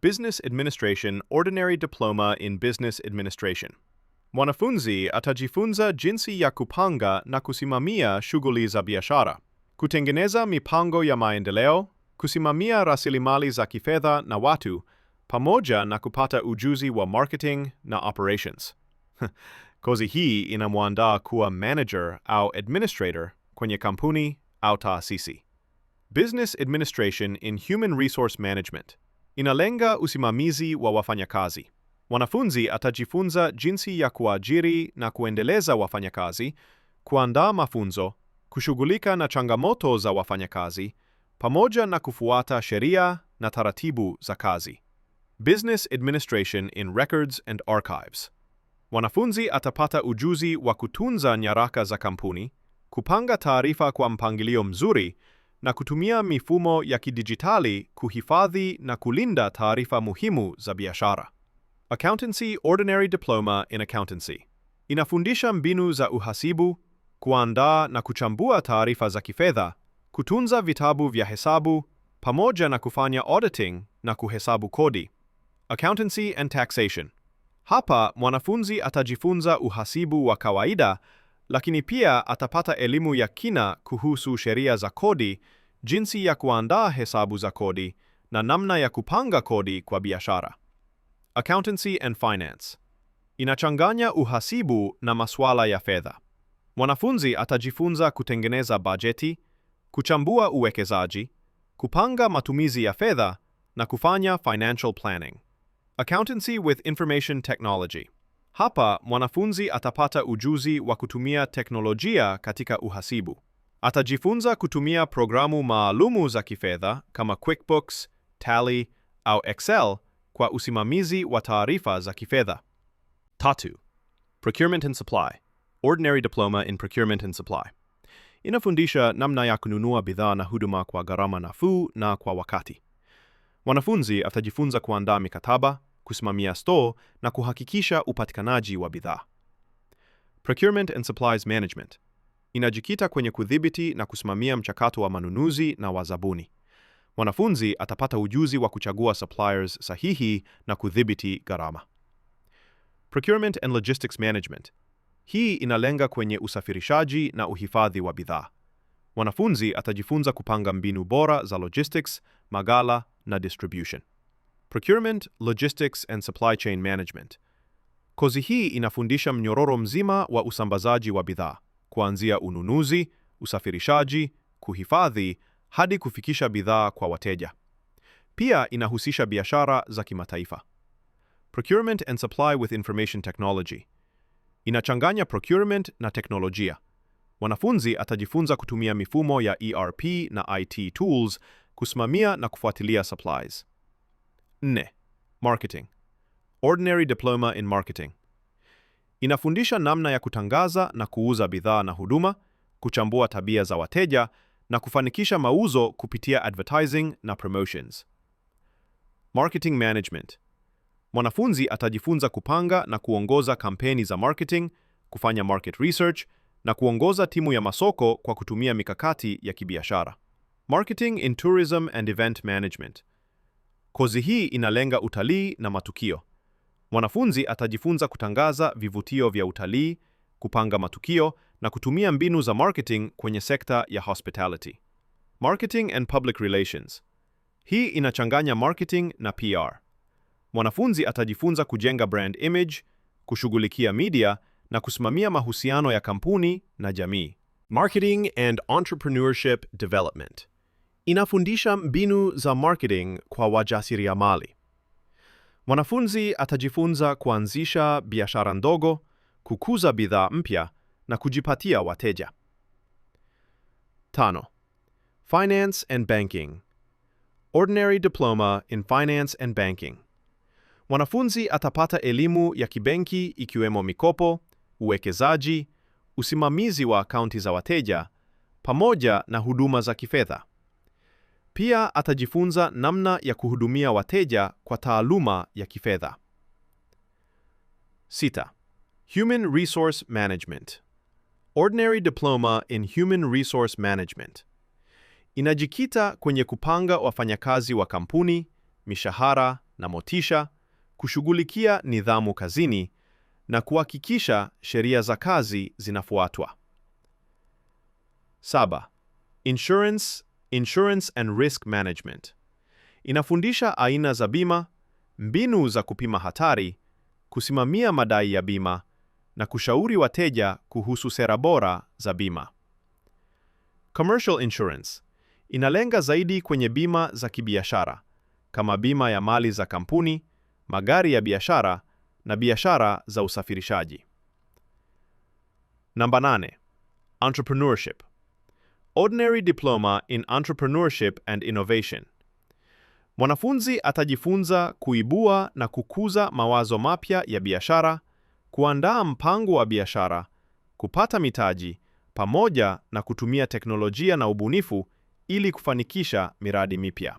Business Administration Ordinary Diploma in Business Administration. Mwanafunzi atajifunza jinsi ya kupanga na kusimamia shughuli za biashara, kutengeneza mipango ya maendeleo, kusimamia rasilimali za kifedha na watu, pamoja na kupata ujuzi wa marketing na operations. Kozi hii inamwandaa kuwa manager au administrator kwenye kampuni au taasisi. Business Administration in Human Resource Management inalenga usimamizi wa wafanyakazi. Mwanafunzi atajifunza jinsi ya kuajiri na kuendeleza wafanyakazi, kuandaa mafunzo, kushughulika na changamoto za wafanyakazi, pamoja na kufuata sheria na taratibu za kazi. Business Administration in Records and Archives. Mwanafunzi atapata ujuzi wa kutunza nyaraka za kampuni, kupanga taarifa kwa mpangilio mzuri, na kutumia mifumo ya kidijitali kuhifadhi na kulinda taarifa muhimu za biashara. Accountancy Ordinary Diploma in Accountancy inafundisha mbinu za uhasibu, kuandaa na kuchambua taarifa za kifedha, kutunza vitabu vya hesabu, pamoja na kufanya auditing na kuhesabu kodi. Accountancy and Taxation. Hapa mwanafunzi atajifunza uhasibu wa kawaida, lakini pia atapata elimu ya kina kuhusu sheria za kodi, jinsi ya kuandaa hesabu za kodi, na namna ya kupanga kodi kwa biashara. Accountancy and Finance inachanganya uhasibu na masuala ya fedha. Mwanafunzi atajifunza kutengeneza bajeti, kuchambua uwekezaji, kupanga matumizi ya fedha na kufanya financial planning. Accountancy with Information Technology. Hapa mwanafunzi atapata ujuzi wa kutumia teknolojia katika uhasibu. Atajifunza kutumia programu maalumu za kifedha kama QuickBooks, Tally au Excel kwa usimamizi wa taarifa za kifedha. 3. Procurement and Supply. Ordinary Diploma in Procurement and Supply. Inafundisha namna ya kununua bidhaa na huduma kwa gharama nafuu na kwa wakati. Mwanafunzi atajifunza kuandaa mikataba, kusimamia store na kuhakikisha upatikanaji wa bidhaa. Procurement and Supplies Management inajikita kwenye kudhibiti na kusimamia mchakato wa manunuzi na wazabuni. Mwanafunzi atapata ujuzi wa kuchagua suppliers sahihi na kudhibiti gharama. Procurement and Logistics Management. Hii inalenga kwenye usafirishaji na uhifadhi wa bidhaa. Mwanafunzi atajifunza kupanga mbinu bora za logistics, magala na distribution. Procurement, Logistics and Supply Chain Management. Kozi hii inafundisha mnyororo mzima wa usambazaji wa bidhaa, kuanzia ununuzi, usafirishaji, kuhifadhi, hadi kufikisha bidhaa kwa wateja. Pia inahusisha biashara za kimataifa. Procurement and Supply with Information Technology. Inachanganya procurement na teknolojia. Mwanafunzi atajifunza kutumia mifumo ya ERP na IT tools kusimamia na kufuatilia supplies. 4. Marketing. Ordinary Diploma in Marketing. Inafundisha namna ya kutangaza na kuuza bidhaa na huduma, kuchambua tabia za wateja na kufanikisha mauzo kupitia advertising na promotions. Marketing Management. Mwanafunzi atajifunza kupanga na kuongoza kampeni za marketing, kufanya market research na kuongoza timu ya masoko kwa kutumia mikakati ya kibiashara. Marketing in Tourism and Event Management. Kozi hii inalenga utalii na matukio. Mwanafunzi atajifunza kutangaza vivutio vya utalii, kupanga matukio na kutumia mbinu za marketing kwenye sekta ya hospitality. Marketing and Public Relations. Hii inachanganya marketing na PR. Mwanafunzi atajifunza kujenga brand image, kushughulikia media na kusimamia mahusiano ya kampuni na jamii. Marketing and Entrepreneurship Development. Inafundisha mbinu za marketing kwa wajasiriamali. Mwanafunzi atajifunza kuanzisha biashara ndogo, kukuza bidhaa mpya na kujipatia wateja. 5. Finance and Banking. Ordinary Diploma in Finance and Banking. Mwanafunzi atapata elimu ya kibenki ikiwemo mikopo, uwekezaji, usimamizi wa akaunti za wateja, pamoja na huduma za kifedha. Pia atajifunza namna ya kuhudumia wateja kwa taaluma ya kifedha. 6. Human Resource Management. Ordinary Diploma in Human Resource Management. Inajikita kwenye kupanga wafanyakazi wa kampuni, mishahara na motisha, kushughulikia nidhamu kazini na kuhakikisha sheria za kazi zinafuatwa. 7. Insurance and Risk Management. Inafundisha aina za bima, mbinu za kupima hatari, kusimamia madai ya bima na kushauri wateja kuhusu sera bora za bima. Commercial Insurance inalenga zaidi kwenye bima za kibiashara, kama bima ya mali za kampuni, magari ya biashara na biashara za usafirishaji. Namba 8. Entrepreneurship. Ordinary Diploma in Entrepreneurship and Innovation. Mwanafunzi atajifunza kuibua na kukuza mawazo mapya ya biashara, kuandaa mpango wa biashara, kupata mitaji, pamoja na kutumia teknolojia na ubunifu ili kufanikisha miradi mipya.